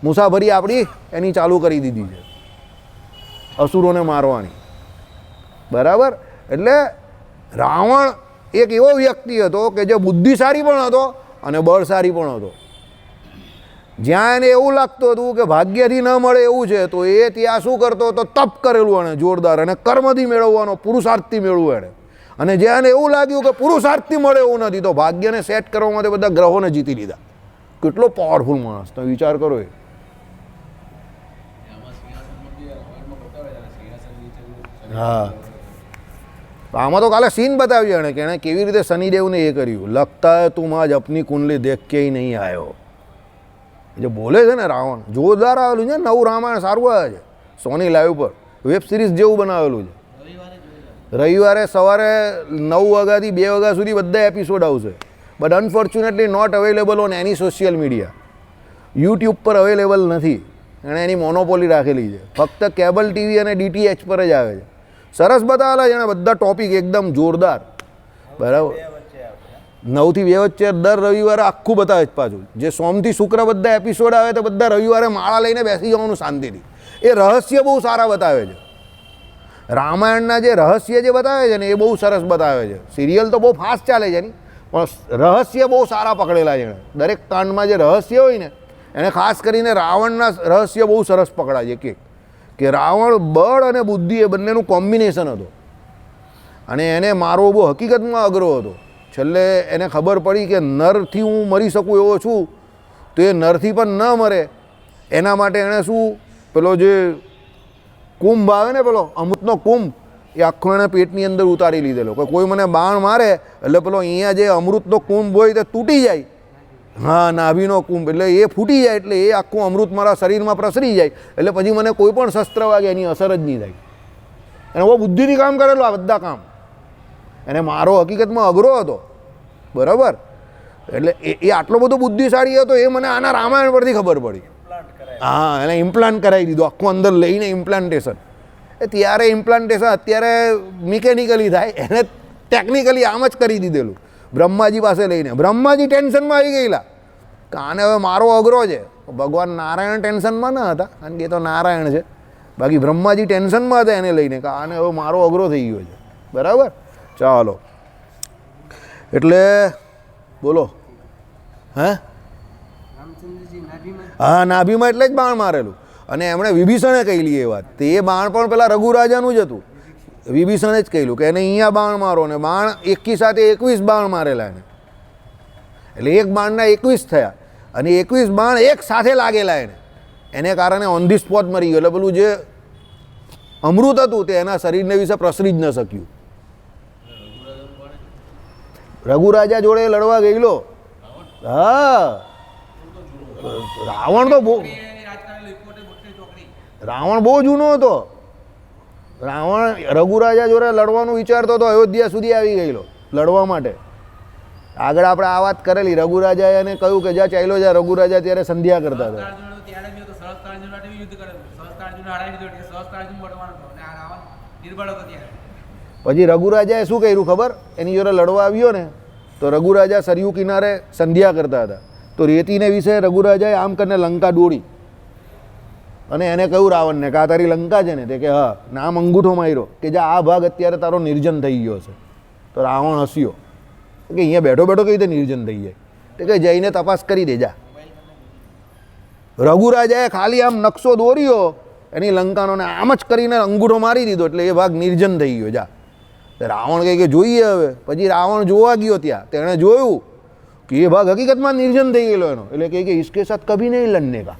मुसाफरी આપણી એની ચાલુ કરી દીધી છે અસુરોને મારવાની. બરાબર, એટલે રાવણ એક એવો વ્યક્તિ હતો કે જે બુદ્ધિશાળી પણ હતો અને બળશાળી પણ હતો. જ્યાં એને એવું લાગતું હતું કે ભાગ્યથી ન મળે એવું છે તો એ ત્યાં શું કરતો હતો, તપ કરેલું એણે જોરદાર, અને કર્મથી મેળવવાનો, પુરુષાર્થથી મેળવવું એણે. અને જેને એવું લાગ્યું કે પુરુષાર્થથી મળે એવું નથી તો ભાગ્યને સેટ કરવા માટે બધા ગ્રહોને જીતી લીધા. કેટલો પાવરફુલ માણસ, તમે વિચાર કરો. એ હા, આમાં તો કાલે સીન બતાવ્યું એણે કે એણે કેવી રીતે શનિદેવને એ કર્યું. લગતા હે તું આજ અપની કુંડલી દેખ કે ही નહીં આવ્યો, જે બોલે છે ને રાવણ, જોરદાર આવેલું છે. નવું રામાયણ સારું આવે છે સોની લાઈવ પર, વેબ સિરીઝ જેવું બનાવેલું છે. રવિવારે સવારે 9 વાગ્યાથી 2 વાગ્યા સુધી બધા એપિસોડ આવશે, but unfortunately not available on any social media. YouTube પર અવેલેબલ નથી, એણે એની મોનોપોલી રાખેલી છે, ફક્ત કેબલ ટીવી અને DTH પર જ આવે છે. સરસ બતાવેલા છે એણે બધા ટોપિક એકદમ જોરદાર. બરાબર, 9 થી 2 વચ્ચે દર રવિવારે આખું બતાવે જ પાછું. જે સોમથી શુક્ર બધા એપિસોડ આવે તો બધા રવિવારે માળા લઈને બેસી જવાનું શાંતિથી. એ રહસ્ય બહુ સારા બતાવે છે. રામાયણના જે રહસ્ય જે બતાવે છે ને એ બહુ સરસ બતાવે છે. સિરિયલ તો બહુ ફાસ્ટ ચાલે છે એની, પણ રહસ્ય બહુ સારા પકડેલા છે એણે. દરેક કાંડમાં જે રહસ્ય હોય ને એણે ખાસ કરીને રાવણના રહસ્ય બહુ સરસ પકડાય છે. કે રાવણ બળ અને બુદ્ધિ એ બંનેનું કોમ્બિનેશન હતો અને એને મારવો બહુ હકીકતમાં અઘરો હતો. છેલ્લે એને ખબર પડી કે નરથી હું મરી શકું એવો છું તો એ નરથી પણ ન મરે એના માટે એણે શું, પેલો જે કુંભ આવે ને, પેલો અમૃતનો કુંભ, એ આખો એણે પેટની અંદર ઉતારી લીધેલો. કોઈ મને બાણ મારે એટલે પેલો અહીંયા જે અમૃતનો કુંભ હોય તે તૂટી જાય, હા, નાભીનો કુંભ, એટલે એ ફૂટી જાય, એટલે એ આખું અમૃત મારા શરીરમાં પ્રસરી જાય, એટલે પછી મને કોઈ પણ શસ્ત્ર વાગે એની અસર જ નહીં થાય. એને બહુ બુદ્ધિથી કામ કરેલું આ બધા કામ. એને મારો હકીકતમાં અઘરો હતો. બરાબર, એટલે એ આટલો બધો બુદ્ધિશાળી હતો એ મને આના રામાયણ પરથી ખબર પડી. હા, એને ઇમ્પ્લાન્ટ કરાવી દીધું આખું અંદર લઈને ઇમ્પ્લાન્ટેશન. એ ત્યારે ઇમ્પ્લાન્ટેશન અત્યારે મિકેનિકલી થાય, એને ટેકનિકલી આમ જ કરી દીધેલું બ્રહ્માજી પાસે લઈને. બ્રહ્માજી ટેન્શનમાં આવી ગયેલા કે આને હવે મારો અઘરો છે. ભગવાન નારાયણ ટેન્શનમાં ન હતા કારણ કે એ તો નારાયણ છે, બાકી બ્રહ્માજી ટેન્શનમાં હતા એને લઈને કે આને હવે મારો અઘરો થઈ ગયો છે. બરાબર, ચાલો, એટલે બોલો. હે, હા, નાભીમાં એટલે જ બાણ મારેલું. અને એમણે વિભીષણે કહેલી એ વાત, તે એ બાણ પણ પેલા રઘુરાજાનું જ હતું. વિભીષણે જ કહેલું કે એને અહીંયા બાણ મારો, ને બાણ એકી સાથે 21 બાણ મારેલા એને. એટલે એક બાણના 21 થયા અને 21 બાણ એક સાથે લાગેલા એને કારણે ઓન ધી સ્પોટ મરી ગયો. એટલે પેલું જે અમૃત હતું તે એના શરીરને વિશે પ્રસરી જ ન શક્યું. રઘુરાજા જોડે લડવા ગયેલો. હા, રાવણ બહુ જૂનો હતો. રાવણ રઘુરાજા જોડે લડવાનું વિચારતો હતો, અયોધ્યા સુધી આવી ગયેલો લડવા માટે. આગળ આપણે આ વાત કરેલી, રઘુરાજાએ એને કહ્યું કે જ્યાં ચાલ્યો જા. રઘુરાજા ત્યારે સંધ્યા કરતા હતા. પછી રઘુરાજાએ શું કર્યું ખબર, એની જોડે લડવા આવ્યો ને તો રઘુરાજા સરયુ કિનારે સંધ્યા કરતા હતા. તો રેતીને વિશે રઘુરાજાએ આમ કરીને લંકા દોડી અને એને કહ્યું રાવણને કે આ તારી લંકા છે ને? તે કે હા. નામ અંગૂઠો માર્યો કે જા આ ભાગ અત્યારે તારો નિર્જન થઈ ગયો છે. તો રાવણ હસ્યો કે અહીંયા બેઠો બેઠો કઈ રીતે નિર્જન થઈ જાય? તે કે જઈને તપાસ કરી દે જા. રઘુરાજાએ ખાલી આમ નકશો દોર્યો એની લંકાનો ને આમ જ કરીને અંગૂઠો મારી દીધો એટલે એ ભાગ નિર્જન થઈ ગયો. જા. રાવણ કહે કે જોઈએ હવે. પછી રાવણ જોવા ગયો ત્યાં, તેણે જોયું કે એ ભાગ હકીકતમાં નિર્જન થઈ ગયેલો એનો. એટલે કહે કે इसके साथ कभी नहीं लड़ने का,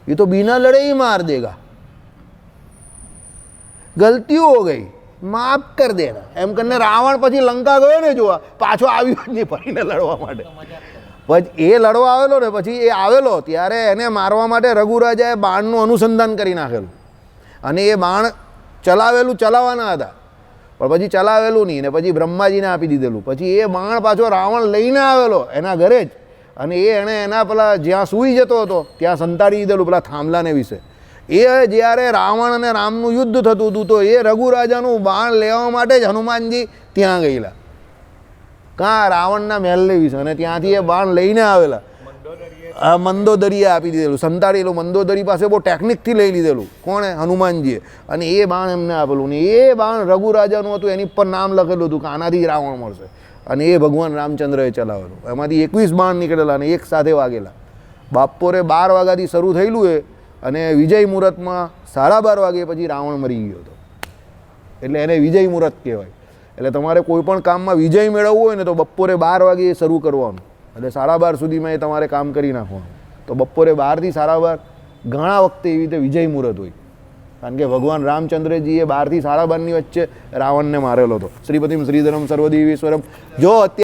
ये तो बिना लड़े ही मार देगा, गलती हो गई, माफ कर देना. એમ કરીને રાવણ પછી લંકા ગયો ને જોવા, પાછો આવ્યો જ નહીં ફરીને લડવા માટે. પછી એ લડવા આવેલો ને પછી એ આવેલો ત્યારે એને મારવા માટે રઘુરાજાએ બાણનું અનુસંધાન કરી નાખેલું અને એ બાણ ચલાવવાના હતા પણ પછી ચલાવેલું નહીં ને પછી બ્રહ્માજીને આપી દીધેલું. પછી એ બાણ પાછો રાવણ લઈને આવેલો એના ઘરે જ અને એણે એના પેલા જ્યાં સૂઈ જતો હતો ત્યાં સંતાડી દીધેલું પેલા થાંભલાને વિશે. એ જ્યારે રાવણ અને રામનું યુદ્ધ થતું હતું તો એ રઘુરાજાનું બાણ લેવા માટે જ હનુમાનજી ત્યાં ગયેલા, કાં રાવણના મહેલને વિશે, અને ત્યાંથી એ બાણ લઈને આવેલા. મંદોદરીએ આપી દીધેલું, સંતાડેલું. મંદોદરી પાસે બહુ ટેકનિકથી લઈ લીધેલું કોણે? હનુમાનજીએ. અને એ બાણ એમને આપેલું ને એ બાણ રઘુરાજાનું હતું, એની પર નામ લખેલું હતું કે આનાથી જ રાવણ મળશે. અને એ ભગવાન રામચંદ્રએ ચલાવેલું. એમાંથી 21 બાણ નીકળેલા અને એક સાથે વાગેલા. બપોરે 12 વાગ્યાથી શરૂ થયેલું એ અને વિજય મુહૂર્તમાં 12:30 વાગે પછી રાવણ મરી ગયો હતો. એટલે એને વિજય મુહૂર્ત કહેવાય. એટલે તમારે કોઈ પણ કામમાં વિજય મેળવવો હોય ને તો બપોરે 12 વાગે શરૂ કરવાનું, એટલે 12:30 સુધીમાં એ તમારે કામ કરી નાખવાનું. તો બપોરે 12 થી 12:30 ઘણા વખતે એવી રીતે વિજય મુહૂર્ત હોય, કારણ કે ભગવાન રામચંદ્રજીએ 12 થી 12:30ની વચ્ચે રાવણને મારેલો હતો. શ્રીપતિમ શ્રીધરમ સર્વદેવીશ્વરમ. જો અત્યારે